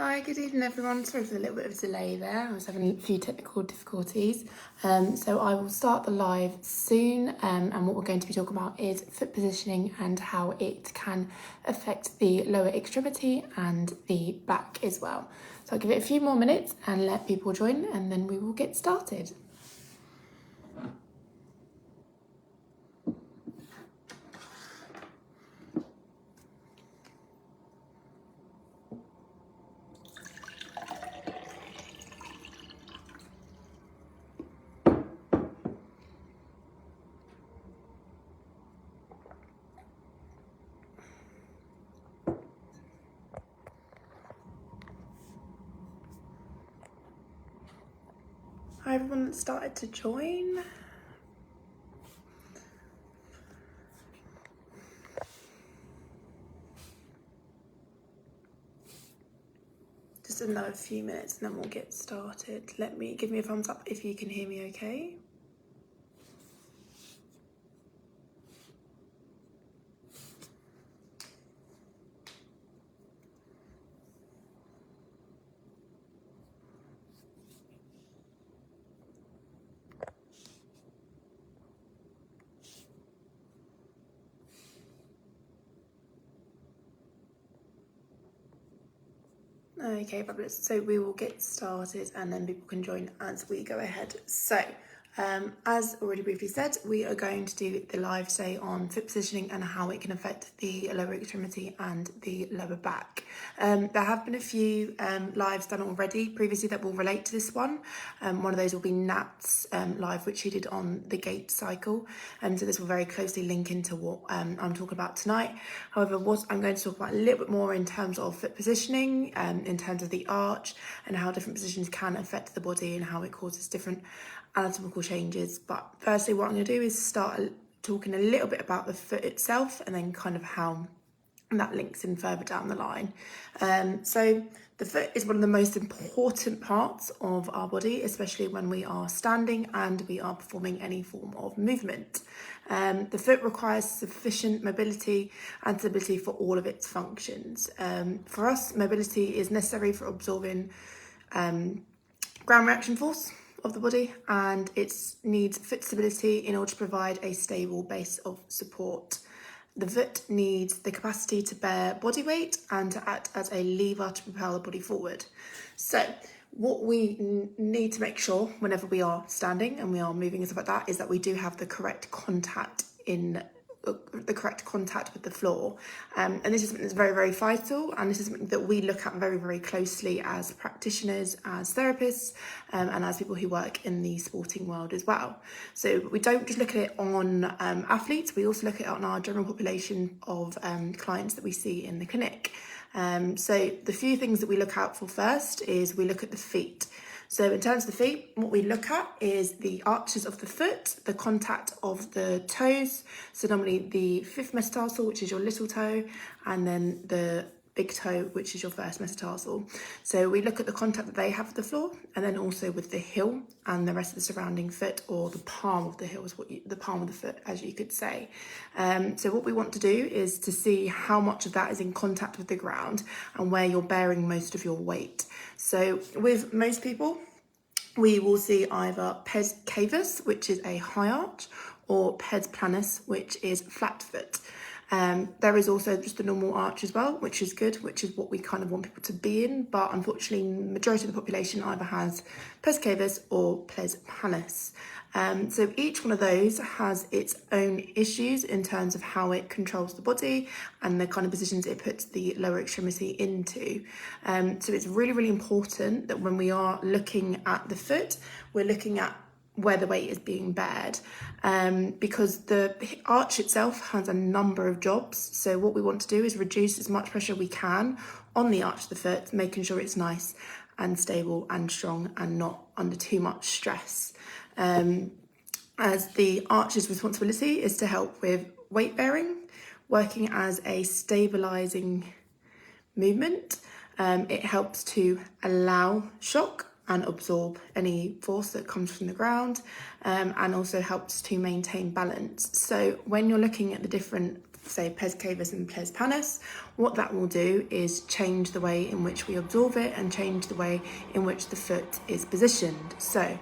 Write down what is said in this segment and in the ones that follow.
Hi, good evening everyone. Sorry for the little bit of delay there. I was having a few technical difficulties. So I will start the live soon, and what we're going to be talking about is foot positioning and how it can affect the lower extremity and the back as well. So I'll give it a few more minutes and let people join, and then we will get started. Hi everyone that started to join. Just another few minutes and then we'll get started. Give me a thumbs up if you can hear me okay. Okay, fabulous. So we will get started and then people can join as we go ahead. So, as already briefly said, we are going to do the live today on foot positioning and how it can affect the lower extremity and the lower back. There have been a few lives done already previously that will relate to this one. One of those will be Nat's live, which she did on the gait cycle. So this will very closely link into what I'm talking about tonight. However, what I'm going to talk about a little bit more in terms of foot positioning, in terms of the arch and how different positions can affect the body and how it causes different anatomical changes. But firstly, what I'm going to do is start talking a little bit about the foot itself and then kind of how that links in further down the line. So the foot is one of the most important parts of our body, especially when we are standing and we are performing any form of movement. The foot requires sufficient mobility and stability for all of its functions. For us, mobility is necessary for absorbing ground reaction force of the body, and it needs foot stability in order to provide a stable base of support. The foot needs the capacity to bear body weight and to act as a lever to propel the body forward. So what we need to make sure whenever we are standing and we are moving and stuff like that is that we do have the correct contact with the floor, and this is something that's very, very vital, and this is something that we look at very, very closely as practitioners, as therapists, and as people who work in the sporting world as well. So we don't just look at it on athletes, we also look at it on our general population of clients that we see in the clinic. So the few things that we look out for first is we look at the feet. So in terms of the feet, what we look at is the arches of the foot, the contact of the toes. So normally the fifth metatarsal, which is your little toe, and then the big toe, which is your first metatarsal. So we look at the contact that they have with the floor, and then also with the heel and the rest of the surrounding foot, or the palm of the heel is the palm of the foot, as you could say. So what we want to do is to see how much of that is in contact with the ground and where you're bearing most of your weight. So with most people, we will see either pes cavus, which is a high arch, or pes planus, which is flat foot. There is also just the normal arch as well, which is good, which is what we kind of want people to be in. But unfortunately, majority of the population either has pes cavus or pes planus. So each one of those has its own issues in terms of how it controls the body and the kind of positions it puts the lower extremity into. So it's really, really important that when we are looking at the foot, we're looking at where the weight is being bared, because the arch itself has a number of jobs. So what we want to do is reduce as much pressure we can on the arch of the foot, making sure it's nice and stable and strong and not under too much stress. As the arch's responsibility is to help with weight bearing, working as a stabilizing movement. It helps to allow shock and absorb any force that comes from the ground, and also helps to maintain balance. So when you're looking at the different say pes cavus and pes planus, what that will do is change the way in which we absorb it and change the way in which the foot is positioned. So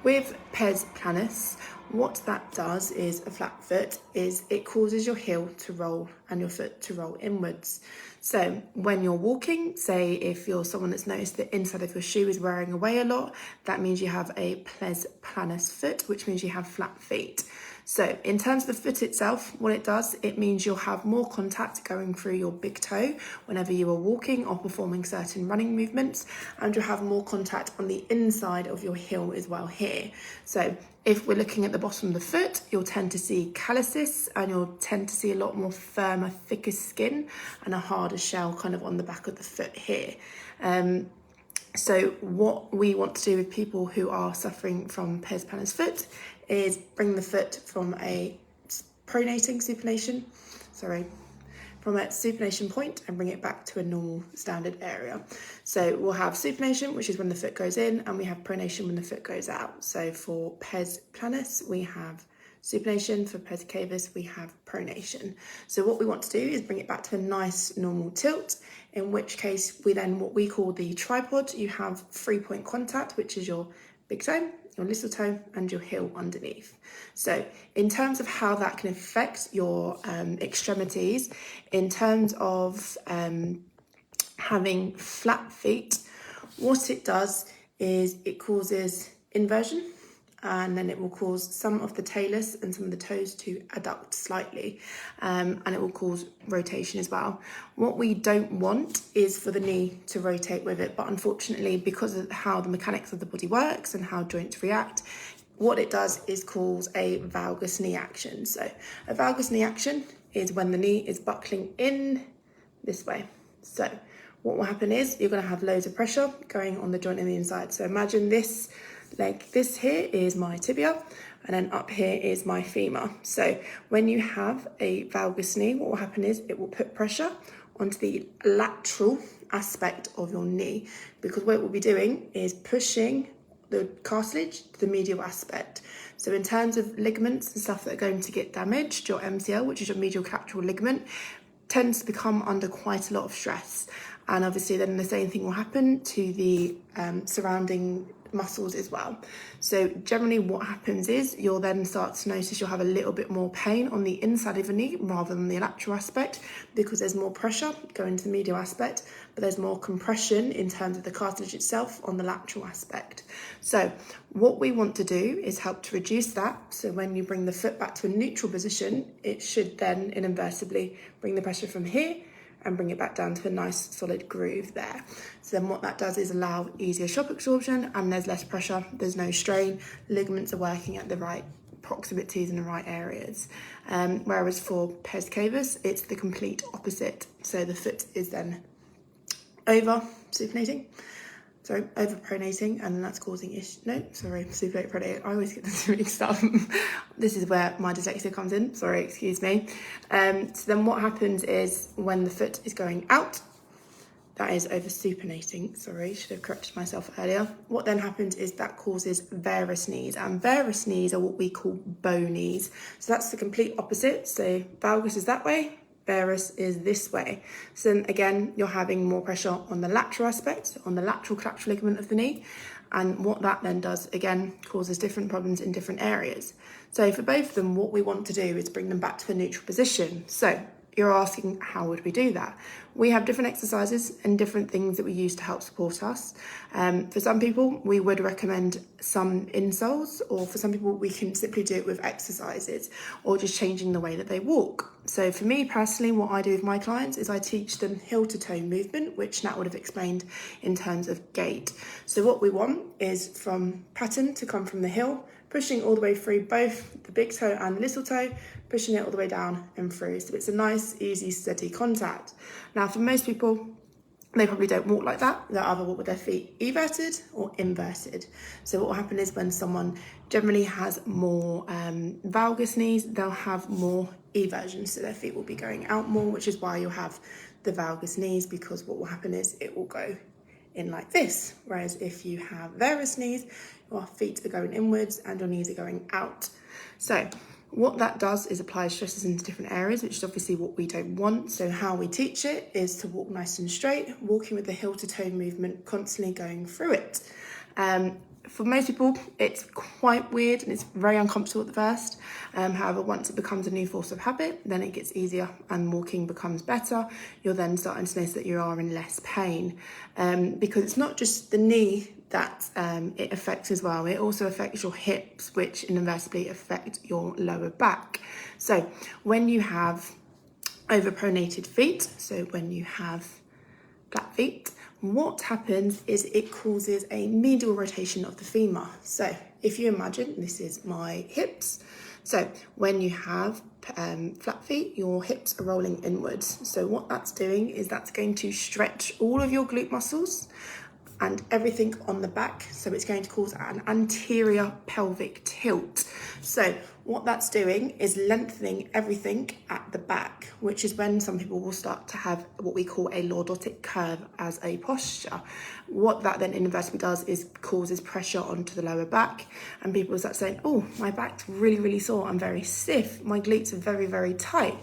with pes planus, what that does is a flat foot is it causes your heel to roll and your foot to roll inwards. So when you're walking, say if you're someone that's noticed the inside of your shoe is wearing away a lot, that means you have a pes planus foot, which means you have flat feet. So in terms of the foot itself, what it does, it means you'll have more contact going through your big toe whenever you are walking or performing certain running movements, and you'll have more contact on the inside of your heel as well here. So if we're looking at the bottom of the foot, you'll tend to see calluses and you'll tend to see a lot more firmer, thicker skin and a harder shell kind of on the back of the foot here. So what we want to do with people who are suffering from pes planus foot is bring the foot from a supination point and bring it back to a normal standard area. So we'll have supination, which is when the foot goes in, and we have pronation when the foot goes out. So for pes planus, we have supination. For pes cavus, we have pronation. So what we want to do is bring it back to a nice normal tilt, in which case we then, what we call the tripod, you have 3-point contact, which is your big toe, your little toe and your heel underneath. So in terms of how that can affect your extremities, in terms of having flat feet, what it does is it causes inversion, and then it will cause some of the talus and some of the toes to adduct slightly, and it will cause rotation as well. What we don't want is for the knee to rotate with it, but unfortunately, because of how the mechanics of the body works and how joints react, what it does is cause a valgus knee action. So a valgus knee action is when the knee is buckling in this way. So what will happen is you're going to have loads of pressure going on the joint on the inside. So imagine this leg, this here is my tibia, and then up here is my femur. So when you have a valgus knee, what will happen is it will put pressure onto the lateral aspect of your knee, because what it will be doing is pushing the cartilage to the medial aspect. So in terms of ligaments and stuff that are going to get damaged, your MCL, which is your medial collateral ligament, tends to become under quite a lot of stress. And obviously then the same thing will happen to the surrounding muscles as well. So generally what happens is you'll then start to notice you'll have a little bit more pain on the inside of the knee rather than the lateral aspect, because there's more pressure going to the medial aspect, but there's more compression in terms of the cartilage itself on the lateral aspect. So what we want to do is help to reduce that. So when you bring the foot back to a neutral position, it should then inevitably bring the pressure from here and bring it back down to a nice solid groove there. So then what that does is allow easier shock absorption, and there's less pressure, there's no strain, ligaments are working at the right proximities in the right areas. Whereas for pes cavus, it's the complete opposite. So the foot is then over pronating, and that's causing supinate pronate. I always get the two mixed up. This is where my dyslexia comes in. Sorry, excuse me. So then what happens is when the foot is going out, that is over supinating. Sorry, should have corrected myself earlier. What then happens is that causes varus knees, and varus knees are what we call bow knees. So that's the complete opposite. So valgus is that way, varus is this way. So then again, you're having more pressure on the lateral aspect, on the lateral collateral ligament of the knee. And what that then does, again, causes different problems in different areas. So for both of them, what we want to do is bring them back to a neutral position. So you're asking, how would we do that? We have different exercises and different things that we use to help support us. For some people, we would recommend some insoles, or for some people, we can simply do it with exercises or just changing the way that they walk. So for me personally, what I do with my clients is I teach them heel to toe movement, which Nat would have explained in terms of gait. So what we want is from pattern to come from the heel, pushing all the way through both the big toe and the little toe, pushing it all the way down and through. So it's a nice, easy, steady contact. Now, for most people, they probably don't walk like that. They'll either walk with their feet everted or inverted. So what will happen is when someone generally has more valgus knees, they'll have more eversion. So their feet will be going out more, which is why you'll have the valgus knees, because what will happen is it will go in like this. Whereas if you have varus knees, your feet are going inwards and your knees are going out. So What that does is apply stresses into different areas, which is obviously what we don't want. So how we teach it is to walk nice and straight, walking with the heel to toe movement, constantly going through it. For most people, it's quite weird and it's very uncomfortable at the first. However, once it becomes a new force of habit, then it gets easier and walking becomes better. You're then starting to notice that you are in less pain, because it's not just the knee that it affects as well. It also affects your hips, which inevitably affect your lower back. So when you have overpronated feet, so when you have flat feet, what happens is it causes a medial rotation of the femur. So if you imagine, this is my hips. So when you have flat feet, your hips are rolling inwards. So what that's doing is that's going to stretch all of your glute muscles and everything on the back. So it's going to cause an anterior pelvic tilt. So what that's doing is lengthening everything at the back, which is when some people will start to have what we call a lordotic curve as a posture. What that then inevitably does is causes pressure onto the lower back, and people start saying, oh, my back's really, really sore, I'm very stiff, my glutes are very, very tight.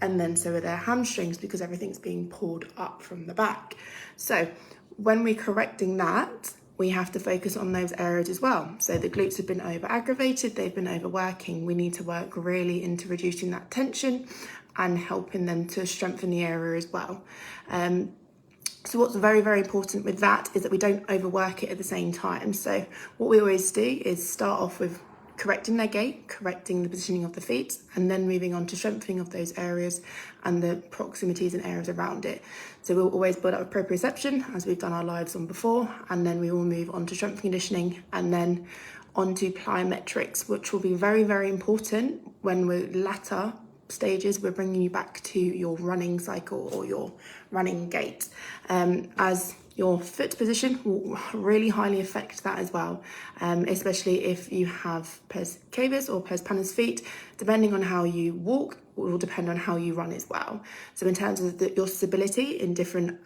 And then so are their hamstrings, because everything's being pulled up from the back. So when we're correcting that, we have to focus on those areas as well. So the glutes have been over-aggravated, they've been overworking. We need to work really into reducing that tension and helping them to strengthen the area as well. So what's very, very important with that is that we don't overwork it at the same time. So what we always do is start off with correcting their gait, correcting the positioning of the feet, and then moving on to strengthening of those areas and the proximities and areas around it. So we'll always build up with proprioception, as we've done our lives on before, and then we will move on to strength conditioning and then onto plyometrics, which will be very, very important when we're latter stages. We're bringing you back to your running cycle or your running gait, as your foot position will really highly affect that as well, especially if you have pes cavus or pes panus feet. Depending on how you walk will depend on how you run as well. So in terms of your stability in different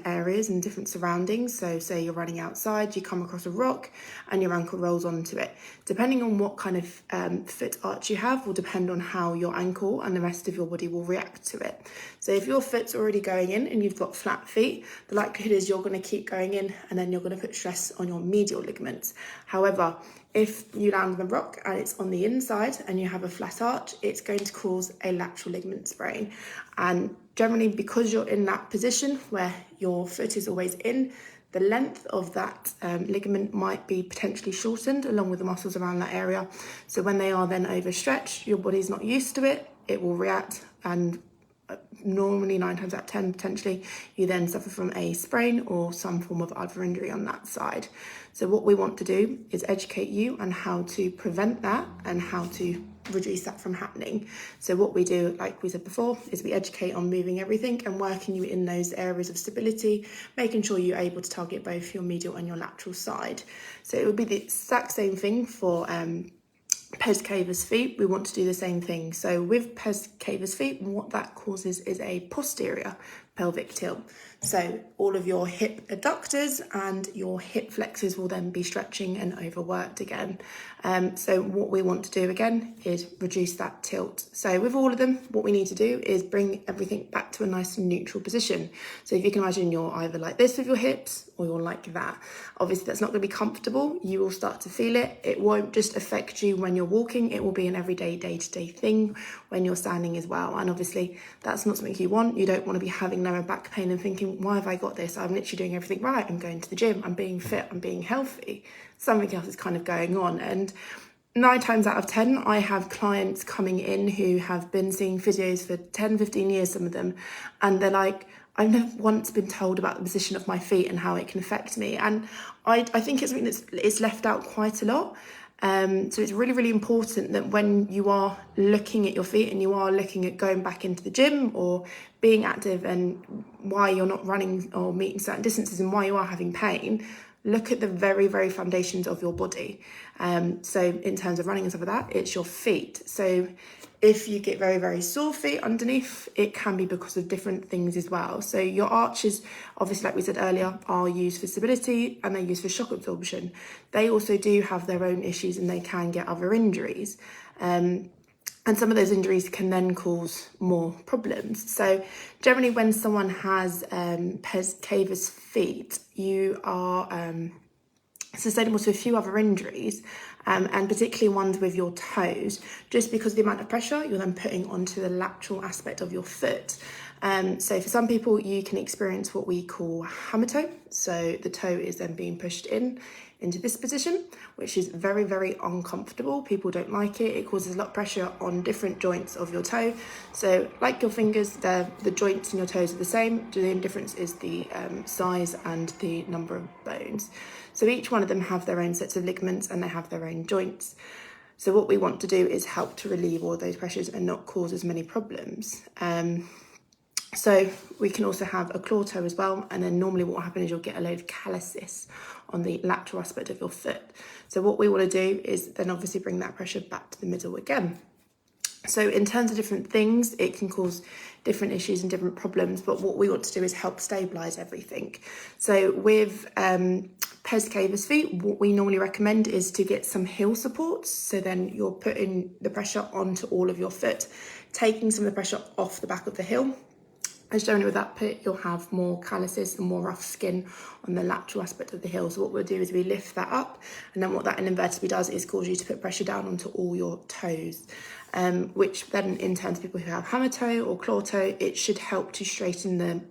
areas and different surroundings, so say you're running outside, you come across a rock and your ankle rolls onto it. Depending on what kind of foot arch you have will depend on how your ankle and the rest of your body will react to it. So if your foot's already going in and you've got flat feet, the likelihood is you're going to keep going in and then you're going to put stress on your medial ligaments. However, if you land on the rock and it's on the inside and you have a flat arch, it's going to cause a lateral ligament sprain. And generally, because you're in that position where your foot is always in, the length of that ligament might be potentially shortened along with the muscles around that area. So when they are then overstretched, your body's not used to it, it will react, and normally 9 times out of 10 potentially you then suffer from a sprain or some form of other injury on that side. So what we want to do is educate you on how to prevent that and how to reduce that from happening. So what we do, like we said before, is we educate on moving everything and working you in those areas of stability, making sure you're able to target both your medial and your lateral side. So it would be the exact same thing for pes cavus feet. We want to do the same thing. So with pes cavus feet, what that causes is a posterior pelvic tilt. So all of your hip adductors and your hip flexors will then be stretching and overworked again. So what we want to do again is reduce that tilt. So with all of them, what we need to do is bring everything back to a nice neutral position. So if you can imagine, you're either like this with your hips or you're like that. Obviously that's not going to be comfortable. You will start to feel it. It won't just affect you when you're walking. It will be an everyday, day-to-day thing when you're standing as well. And obviously that's not something you want. You don't want to be having lower back pain and thinking, why have I got this? I'm literally doing everything right. I'm going to the gym. I'm being fit. I'm being healthy. Something else is kind of going on. And 9 times out of 10, I have clients coming in who have been seeing physios for 10, 15 years, some of them, and they're like, I've never once been told about the position of my feet and how it can affect me. And I think it's something that's left out quite a lot. So it's really, really important that when you are looking at your feet and you are looking at going back into the gym or being active and why you're not running or meeting certain distances and why you are having pain, look at the very, very foundations of your body. So in terms of running and stuff like that, it's your feet. So if you get very, very sore feet underneath, it can be because of different things as well. So your arches, obviously, like we said earlier, are used for stability and they're used for shock absorption. They also do have their own issues and they can get other injuries. And some of those injuries can then cause more problems. So generally when someone has pes cavus feet, you are susceptible to a few other injuries, and particularly ones with your toes, just because of the amount of pressure you're then putting onto the lateral aspect of your foot. So for some people, you can experience what we call hammer toe. So the toe is then being pushed into this position, which is very, very uncomfortable. People don't like it. It causes a lot of pressure on different joints of your toe. So like your fingers, the joints in your toes are the same. The only difference is the size and the number of bones. So each one of them have their own sets of ligaments and they have their own joints. So what we want to do is help to relieve all those pressures and not cause as many problems. So we can also have a claw toe as well, and then normally what will happen is you'll get a load of calluses on the lateral aspect of your foot. So what we want to do is then obviously bring that pressure back to the middle again. So in terms of different things, it can cause different issues and different problems, but what we want to do is help stabilise everything. So with pes cavus feet, what we normally recommend is to get some heel supports. So then you're putting the pressure onto all of your foot, taking some of the pressure off the back of the heel. As generally with that pit, you'll have more calluses and more rough skin on the lateral aspect of the heel. So what we'll do is we lift that up, and then what that in inverted does is cause you to put pressure down onto all your toes, which then in turn to people who have hammer toe or claw toe, it should help to straighten the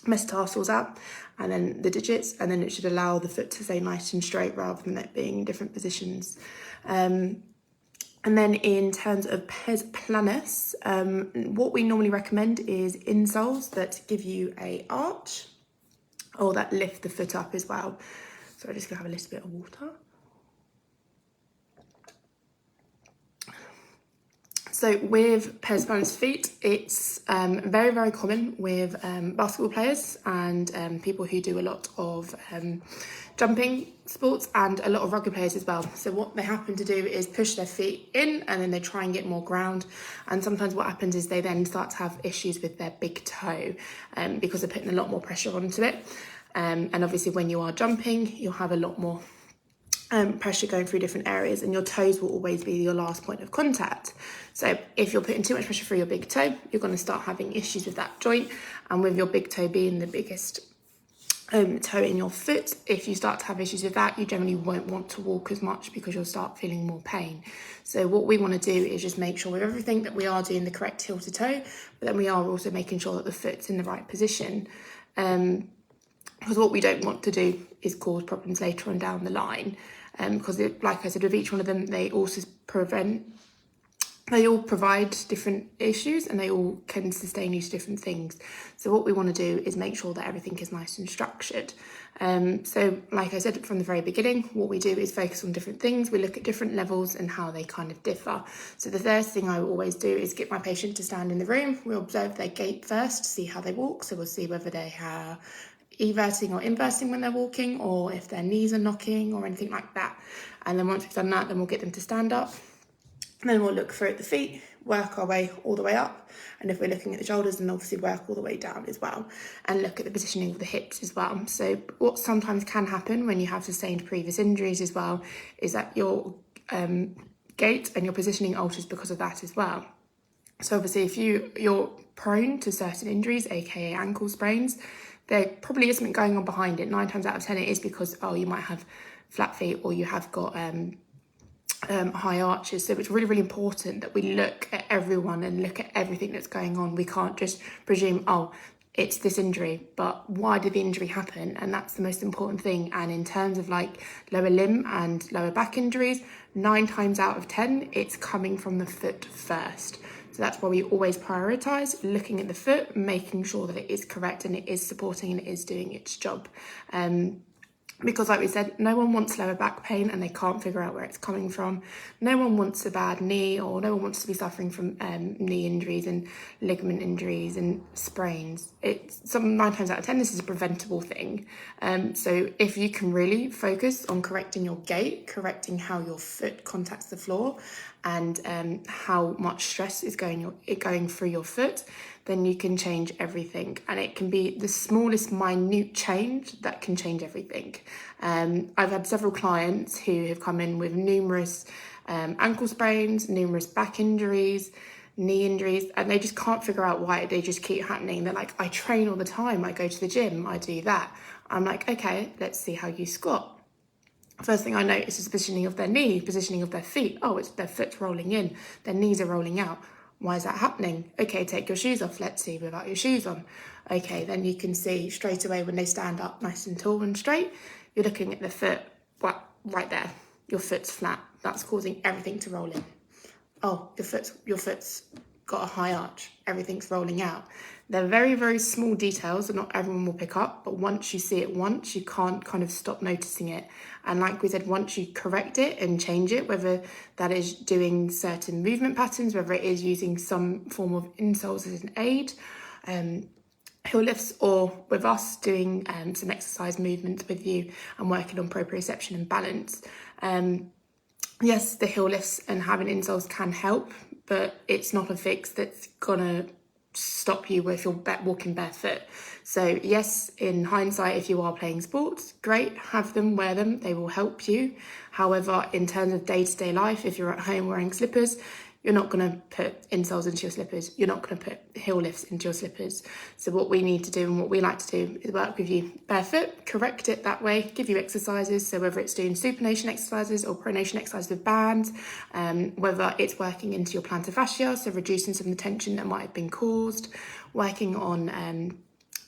metatarsals out and then the digits, and then it should allow the foot to stay nice and straight rather than it being in different positions. And then in terms of pes planus, what we normally recommend is insoles that give you a arch or that lift the foot up as well. So I'm just gonna have a little bit of water. So with pes planus feet, it's very, very common with basketball players and people who do a lot of jumping sports and a lot of rugby players as well. So what they happen to do is push their feet in and then they try and get more ground. And sometimes what happens is they then start to have issues with their big toe because they're putting a lot more pressure onto it. And obviously when you are jumping, you'll have a lot more pressure going through different areas, and your toes will always be your last point of contact. So if you're putting too much pressure through your big toe, you're going to start having issues with that joint. And with your big toe being the biggest toe in your foot, if you start to have issues with that, you generally won't want to walk as much because you'll start feeling more pain. So what we want to do is just make sure with everything that we are doing the correct heel to toe, but then we are also making sure that the foot's in the right position. Because what we don't want to do is cause problems later on down the line. Because like I said, with each one of them, they all provide different issues and they all can sustain you to different things. So what we want to do is make sure that everything is nice and structured. So like I said from the very beginning, what we do is focus on different things. We look at different levels and how they kind of differ. So the first thing I will always do is get my patient to stand in the room. We'll observe their gait first to see how they walk. So we'll see whether they are everting or inverting when they're walking, or if their knees are knocking or anything like that. And then once we've done that, then we'll get them to stand up. And then we'll look through at the feet, work our way all the way up. And if we're looking at the shoulders, then obviously work all the way down as well. And look at the positioning of the hips as well. So what sometimes can happen when you have sustained previous injuries as well is that your gait and your positioning alters because of that as well. So obviously if you're prone to certain injuries, aka ankle sprains, there probably is something going on behind it. 9 times out of 10 it is because, you might have flat feet or you have got high arches. So it's really, really important that we look at everyone and look at everything that's going on. We can't just presume, it's this injury, but why did the injury happen? And that's the most important thing. And in terms of like lower limb and lower back injuries, 9 times out of 10, it's coming from the foot first. So that's why we always prioritise looking at the foot, making sure that it is correct and it is supporting and it is doing its job. Because like we said, no one wants lower back pain and they can't figure out where it's coming from. No one wants a bad knee, or no one wants to be suffering from knee injuries and ligament injuries and sprains. It's 9 times out of 10, this is a preventable thing. So if you can really focus on correcting your gait, correcting how your foot contacts the floor, and how much stress is going through your foot, then you can change everything. And it can be the smallest minute change that can change everything. I've had several clients who have come in with numerous ankle sprains, numerous back injuries, knee injuries, and they just can't figure out why they just keep happening. They're like, I train all the time, I go to the gym, I do that. I'm like, okay, let's see how you squat. First thing I notice is the positioning of their knee, positioning of their feet. Oh, it's their foot's rolling in, their knees are rolling out. Why is that happening? Okay, take your shoes off. Let's see without your shoes on. Okay, then you can see straight away when they stand up nice and tall and straight, you're looking at the foot, well, right there. Your foot's flat. That's causing everything to roll in. Oh, your foot's got a high arch. Everything's rolling out. They're very, very small details that not everyone will pick up, but once you see it once, you can't kind of stop noticing it. And like we said, once you correct it and change it, whether that is doing certain movement patterns, whether it is using some form of insoles as an aid, heel lifts, or with us doing some exercise movements with you and working on proprioception and balance. Yes, the heel lifts and having insoles can help, but it's not a fix that's gonna stop you if you're walking barefoot. So yes, in hindsight, if you are playing sports, great, have them, wear them, they will help you. However, in terms of day-to-day life, if you're at home wearing slippers, you're not going to put insoles into your slippers. You're not going to put heel lifts into your slippers. So what we need to do and what we like to do is work with you barefoot, correct it that way, give you exercises. So whether it's doing supination exercises or pronation exercises with bands, whether it's working into your plantar fascia, so reducing some of the tension that might have been caused, working on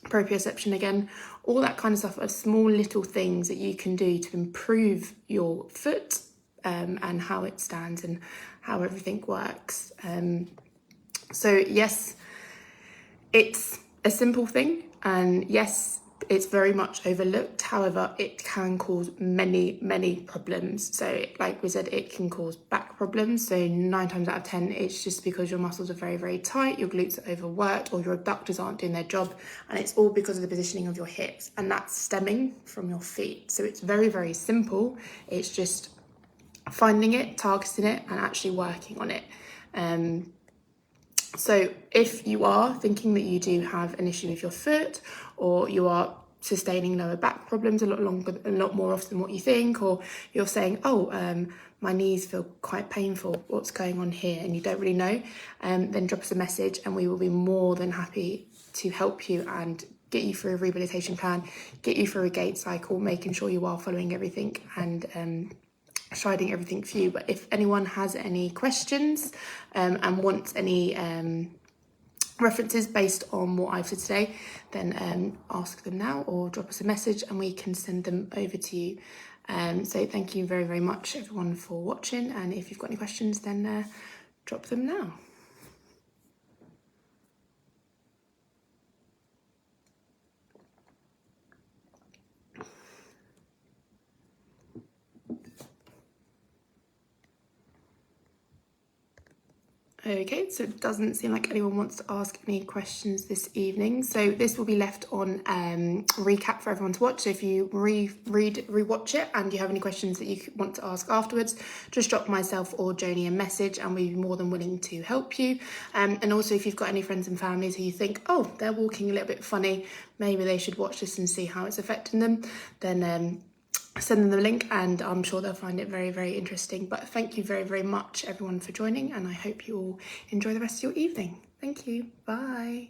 proprioception again, all that kind of stuff are small little things that you can do to improve your foot and how it stands and how everything works. So yes, it's a simple thing, and yes, it's very much overlooked. However, it can cause many, many problems. So like we said, it can cause back problems. So 9 times out of 10, it's just because your muscles are very, very tight, your glutes are overworked, or your abductors aren't doing their job. And it's all because of the positioning of your hips, and that's stemming from your feet. So it's very, very simple. It's just finding it, targeting it, and actually working on it. So if you are thinking that you do have an issue with your foot, or you are sustaining lower back problems a lot more often than what you think, or you're saying, my knees feel quite painful, what's going on here, and you don't really know, then drop us a message and we will be more than happy to help you and get you through a rehabilitation plan, get you through a gait cycle, making sure you are following everything and shading everything for you. But if anyone has any questions and wants any references based on what I've said today, then ask them now or drop us a message and we can send them over to you. So thank you very, very much everyone for watching, and if you've got any questions, then drop them now. Okay, so it doesn't seem like anyone wants to ask any questions this evening. So this will be left on recap for everyone to watch. So if you rewatch it and you have any questions that you want to ask afterwards, just drop myself or Joni a message and we'll be more than willing to help you. And also if you've got any friends and families who you think, oh, they're walking a little bit funny, maybe they should watch this and see how it's affecting them, then send them the link and I'm sure they'll find it very, very interesting. But thank you very, very much everyone for joining, and I hope you all enjoy the rest of your evening. Thank you. Bye.